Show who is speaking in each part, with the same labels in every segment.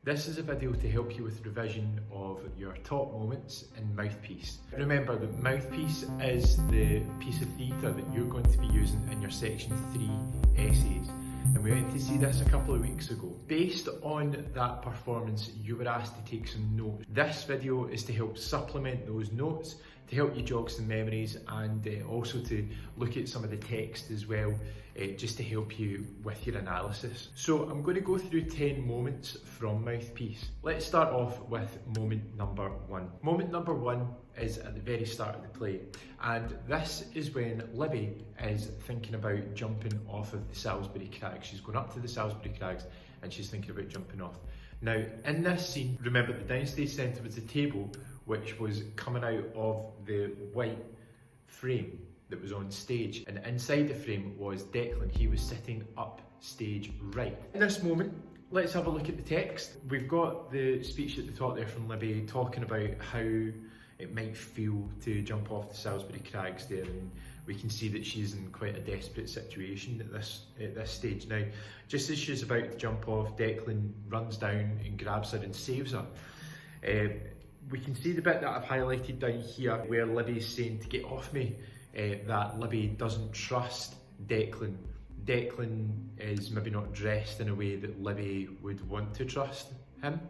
Speaker 1: This is a video to help you with revision of your top moments in Mouthpiece. Remember that Mouthpiece is the piece of theatre that you're going to be using in your Section 3 essays. And we went to see this a couple of weeks ago. Based on that performance, you were asked to take some notes. This video is to help supplement those notes, to help you jog some memories, and also to look at some of the text as well, just to help you with your analysis. So I'm going to go through 10 moments from Mouthpiece. Let's start off with moment number 1. Moment number 1 is at the very start of the play, and this is when Libby is thinking about jumping off of the Salisbury Crags. She's going up to the Salisbury Crags and she's thinking about jumping off. Now, in this scene, remember the downstage centre was a table which was coming out of the white frame that was on stage, and inside the frame was Declan. He was sitting up stage right. In this moment, let's have a look at the text. We've got the speech at the top there from Libby talking about how it might feel to jump off the Salisbury Crags there, and we can see that she's in quite a desperate situation at this stage. Now, just as she's about to jump off, Declan runs down and grabs her and saves her. We can see the bit that I've highlighted down here where Libby's saying to get off me, that Libby doesn't trust Declan. Declan is maybe not dressed in a way that Libby would want to trust him,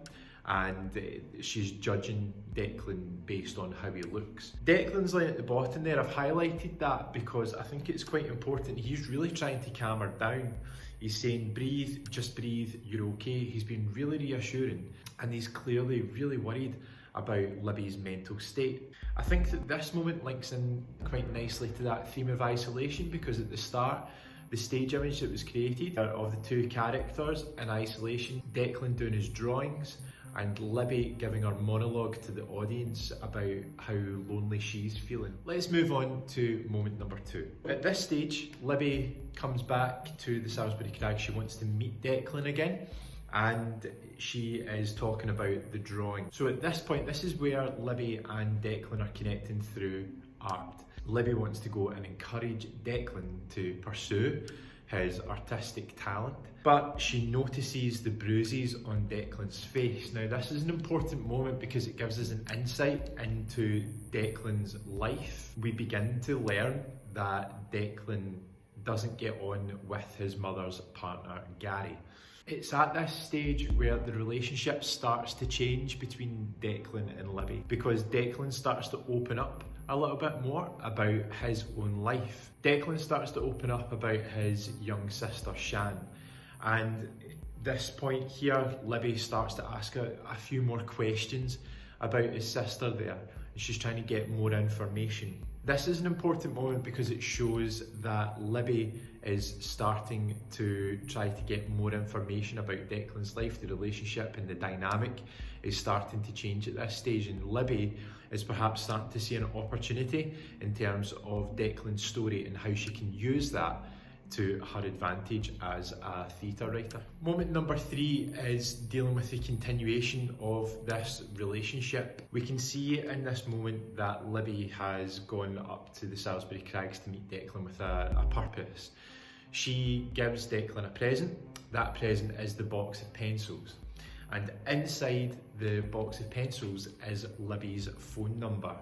Speaker 1: and she's judging Declan based on how he looks. Declan's line at the bottom there, I've highlighted that because I think it's quite important. He's really trying to calm her down. He's saying, breathe, just breathe, you're okay. He's been really reassuring, and he's clearly really worried about Libby's mental state. I think that this moment links in quite nicely to that theme of isolation, because at the start, the stage image that was created of the two characters in isolation, Declan doing his drawings and Libby giving her monologue to the audience about how lonely she's feeling. Let's move on to moment number 2. At this stage, Libby comes back to the Salisbury Crags. She wants to meet Declan again, and she is talking about the drawing. So at this point, this is where Libby and Declan are connecting through art. Libby wants to go and encourage Declan to pursue his artistic talent, but she notices the bruises on Declan's face. Now, this is an important moment because it gives us an insight into Declan's life. We begin to learn that Declan doesn't get on with his mother's partner, Gary. It's at this stage where the relationship starts to change between Declan and Libby, because Declan starts to open up a little bit more about his own life. Declan starts to open up about his young sister Shan, and this point here, Libby starts to ask a few more questions about his sister there, and she's trying to get more information. This is an important moment because it shows that Libby is starting to try to get more information about Declan's life. The relationship and the dynamic is starting to change at this stage, and Libby is perhaps starting to see an opportunity in terms of Declan's story and how she can use that to her advantage as a theatre writer. Moment number 3 is dealing with the continuation of this relationship. We can see in this moment that Libby has gone up to the Salisbury Crags to meet Declan with a purpose. She gives Declan a present. That present is the box of pencils, and inside the box of pencils is Libby's phone number.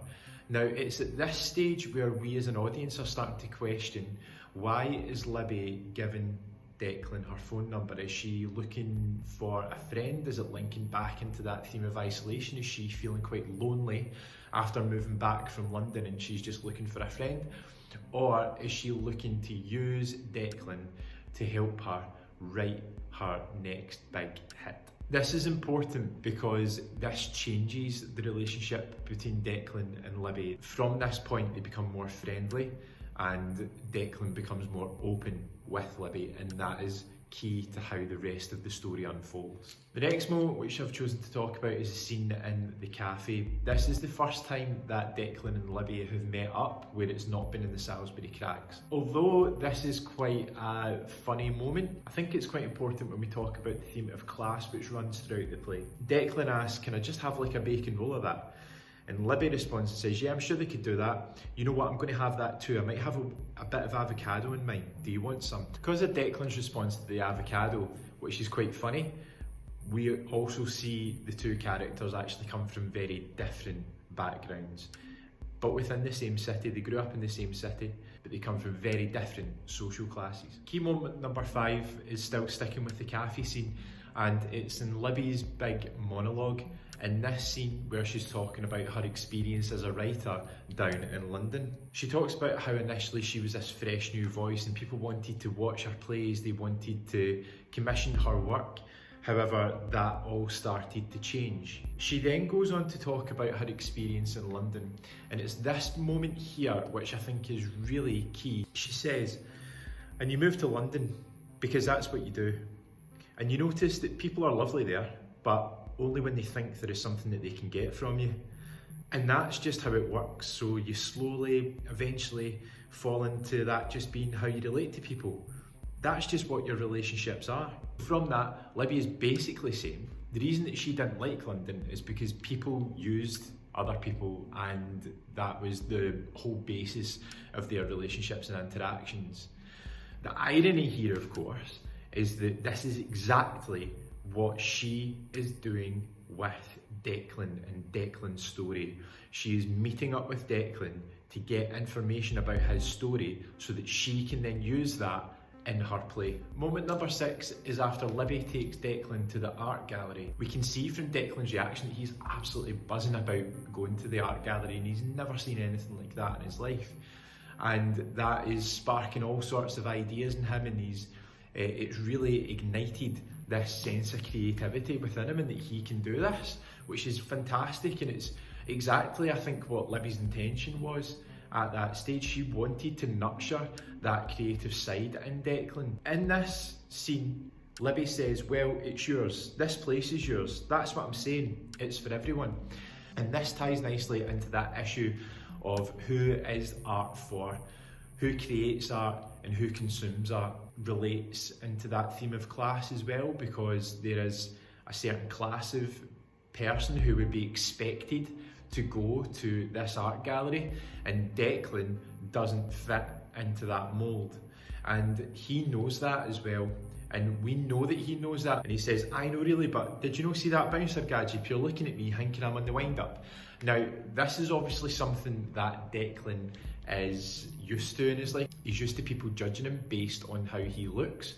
Speaker 1: Now, it's at this stage where we as an audience are starting to question, why is Libby giving Declan her phone number? Is she looking for a friend? Is it linking back into that theme of isolation? Is she feeling quite lonely after moving back from London and she's just looking for a friend? Or is she looking to use Declan to help her write her next big hit? This is important because this changes the relationship between Declan and Libby. From this point, they become more friendly, and Declan becomes more open with Libby, and that is key to how the rest of the story unfolds. The next moment which I've chosen to talk about is a scene in the cafe. This is the first time that Declan and Libby have met up where it's not been in the Salisbury Crags. Although this is quite a funny moment, I think it's quite important when we talk about the theme of class which runs throughout the play. Declan asks, can I just have like a bacon roll of that? And Libby responds and says, yeah, I'm sure they could do that. You know what, I'm going to have that too. I might have a bit of avocado in mine. Do you want some? Because of Declan's response to the avocado, which is quite funny, we also see the two characters actually come from very different backgrounds, but within the same city. They grew up in the same city, but they come from very different social classes. Key moment number 5 is still sticking with the cafe scene, and it's in Libby's big monologue in this scene where she's talking about her experience as a writer down in London. She talks about how initially she was this fresh new voice and people wanted to watch her plays, they wanted to commission her work. However, that all started to change. She then goes on to talk about her experience in London, and it's this moment here which I think is really key. She says, "And you moved to London because that's what you do. And you notice that people are lovely there, but only when they think there is something that they can get from you. And that's just how it works. So you slowly, eventually fall into that just being how you relate to people. That's just what your relationships are." From that, Libby is basically saying the reason that she didn't like London is because people used other people, and that was the whole basis of their relationships and interactions. The irony here, of course, is that this is exactly what she is doing with Declan and Declan's story. She is meeting up with Declan to get information about his story so that she can then use that in her play. Moment number 6 is after Libby takes Declan to the art gallery. We can see from Declan's reaction that he's absolutely buzzing about going to the art gallery, and he's never seen anything like that in his life. And that is sparking all sorts of ideas in him, and it's really ignited this sense of creativity within him, and that he can do this, which is fantastic. And it's exactly, I think, what Libby's intention was at that stage. She wanted to nurture that creative side in Declan. In this scene, Libby says, "Well, it's yours. This place is yours." That's what I'm saying. It's for everyone. And this ties nicely into that issue of who is art for, who creates art and who consumes art. Relates into that theme of class as well, because there is a certain class of person who would be expected to go to this art gallery, and Declan doesn't fit into that mould, and he knows that as well, and we know that he knows that. And he says, "I know really, but did you not see that bouncer gadget? You're looking at me thinking I'm on the wind up." Now, this is obviously something that Declan is used to in his life. He's used to people judging him based on how he looks,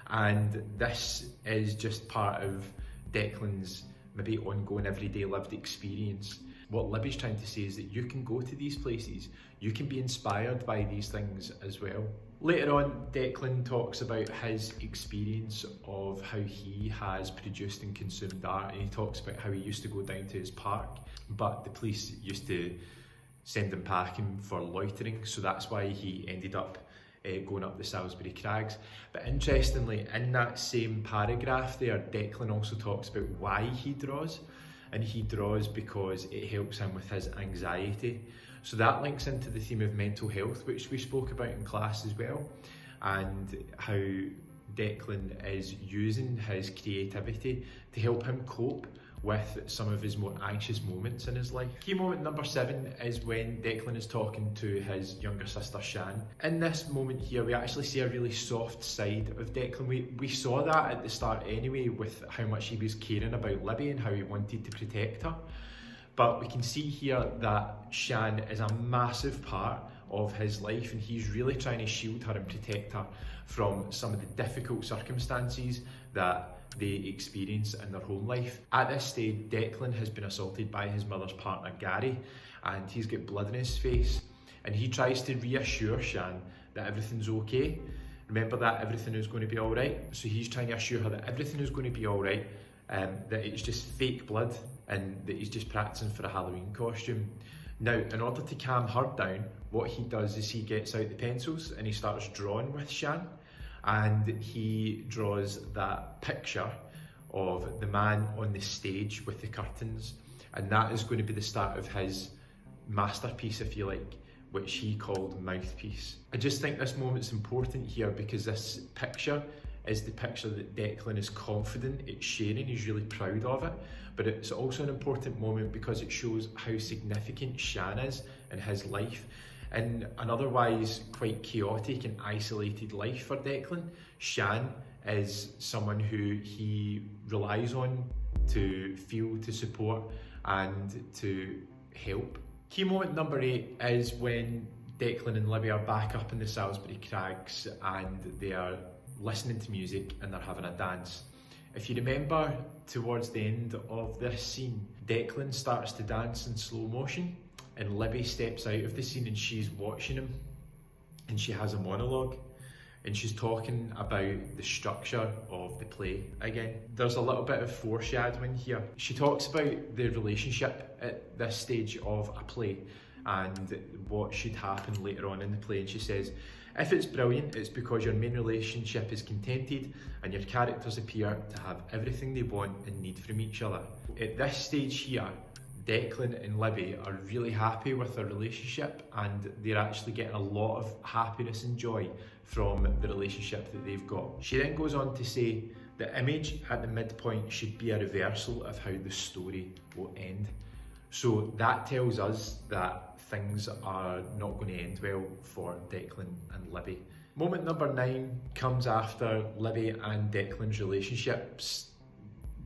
Speaker 1: and this is just part of Declan's maybe ongoing everyday lived experience. What Libby's trying to say is that you can go to these places, you can be inspired by these things as well. Later on, Declan talks about his experience of how he has produced and consumed art, and he talks about how he used to go down to his park, but the police used to send him packing for loitering, so that's why he ended up going up the Salisbury Crags. But interestingly, in that same paragraph there, Declan also talks about why he draws, and he draws because it helps him with his anxiety. So that links into the theme of mental health, which we spoke about in class as well, and how Declan is using his creativity to help him cope with some of his more anxious moments in his life. Key moment number 7 is when Declan is talking to his younger sister Shan. In this moment here, we actually see a really soft side of Declan. We saw that at the start anyway, with how much he was caring about Libby and how he wanted to protect her. But we can see here that Shan is a massive part of his life, and he's really trying to shield her and protect her from some of the difficult circumstances that they experience in their home life. At this stage, Declan has been assaulted by his mother's partner Gary, and he's got blood in his face, and he tries to reassure Shan that everything's okay. Remember that everything is going to be alright. So he's trying to assure her that everything is going to be alright, that it's just fake blood, and that he's just practicing for a Halloween costume. Now, in order to calm her down, what he does is he gets out the pencils and he starts drawing with Shan, and he draws that picture of the man on the stage with the curtains, and that is going to be the start of his masterpiece, if you like, which he called Mouthpiece. I just think this moment's important here because this picture is the picture that Declan is confident it's sharing. He's really proud of it, but it's also an important moment because it shows how significant Shan is in his life. In an otherwise quite chaotic and isolated life for Declan, Shan is someone who he relies on to feel, to support and to help. Key moment number 8 is when Declan and Libby are back up in the Salisbury Crags and they are listening to music and they're having a dance. If you remember, towards the end of this scene, Declan starts to dance in slow motion and Libby steps out of the scene and she's watching him and she has a monologue and she's talking about the structure of the play again. There's a little bit of foreshadowing here. She talks about the relationship at this stage of a play and what should happen later on in the play, and she says, if it's brilliant, it's because your main relationship is contented and your characters appear to have everything they want and need from each other. At this stage here, Declan and Libby are really happy with their relationship and they're actually getting a lot of happiness and joy from the relationship that they've got. She then goes on to say the image at the midpoint should be a reversal of how the story will end. So that tells us that things are not going to end well for Declan and Libby. Moment number 9 comes after Libby and Declan's relationships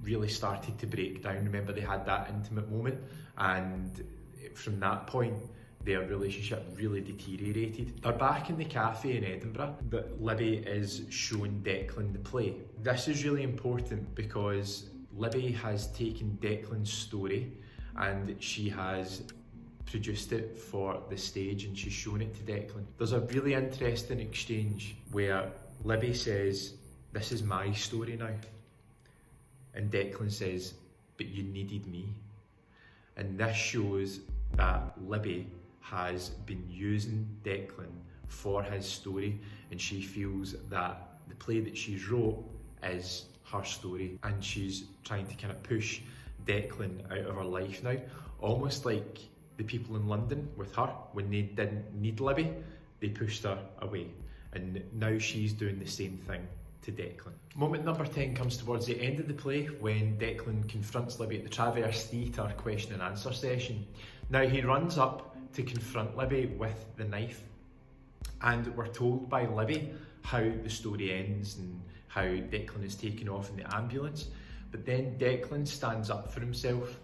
Speaker 1: really started to break down. Remember, they had that intimate moment, and from that point their relationship really deteriorated. They're back in the cafe in Edinburgh that Libby is showing Declan the play. This is really important because Libby has taken Declan's story and she has produced it for the stage and she's shown it to Declan. There's a really interesting exchange where Libby says, "This is my story now." And Declan says, "But you needed me." And this shows that Libby has been using Declan for his story and she feels that the play that she's wrote is her story and she's trying to kind of push Declan out of her life now, almost like the people in London with her. When they didn't need Libby, they pushed her away, and now she's doing the same thing to Declan. Moment number 10 comes towards the end of the play when Declan confronts Libby at the Traverse Theatre question and answer session. Now he runs up to confront Libby with the knife, and we're told by Libby how the story ends and how Declan is taken off in the ambulance. But then Declan stands up for himself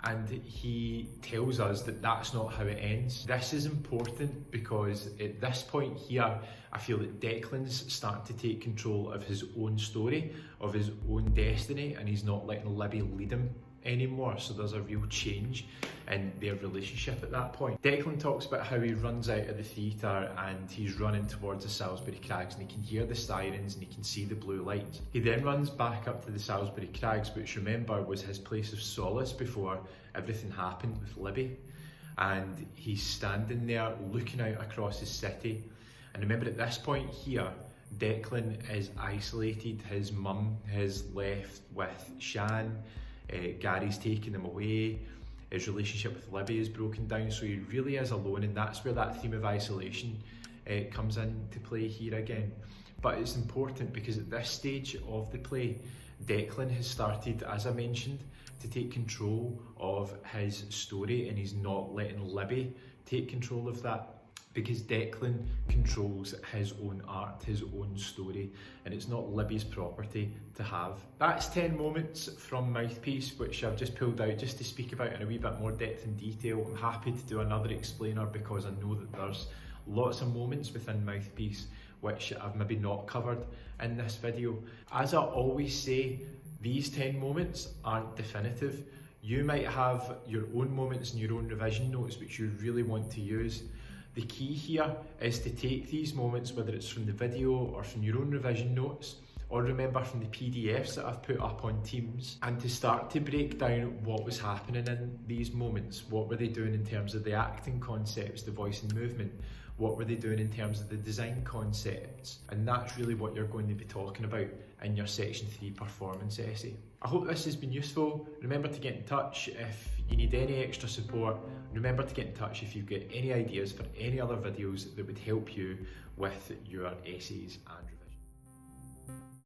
Speaker 1: and he tells us that that's not how it ends. This is important because at this point here, I feel that Declan's starting to take control of his own story, of his own destiny, and he's not letting Libby lead him anymore. So there's a real change in their relationship at that point. Declan talks about how he runs out of the theatre and he's running towards the Salisbury Crags and he can hear the sirens and he can see the blue lights. He then runs back up to the Salisbury Crags, which remember was his place of solace before everything happened with Libby. And he's standing there looking out across the city. And remember, at this point here, Declan is isolated. His mum has left with Shan. Gary's taken him away. His relationship with Libby is broken down, so he really is alone, and that's where that theme of isolation comes into play here again. But it's important because at this stage of the play, Declan has started, as I mentioned, to take control of his story, and he's not letting Libby take control of that, because Declan controls his own art, his own story, and it's not Libby's property to have. That's 10 moments from Mouthpiece, which I've just pulled out just to speak about in a wee bit more depth and detail. I'm happy to do another explainer because I know that there's lots of moments within Mouthpiece which I've maybe not covered in this video. As I always say, these 10 moments aren't definitive. You might have your own moments in your own revision notes which you really want to use. The key here is to take these moments, whether it's from the video or from your own revision notes, or remember from the PDFs that I've put up on Teams, and to start to break down what was happening in these moments. What were they doing in terms of the acting concepts, the voice and movement? What were they doing in terms of the design concepts? And that's really what you're going to be talking about in your Section 3 performance essay. I hope this has been useful. Remember to get in touch if you need any extra support. Remember to get in touch if you've got any ideas for any other videos that would help you with your essays and revision.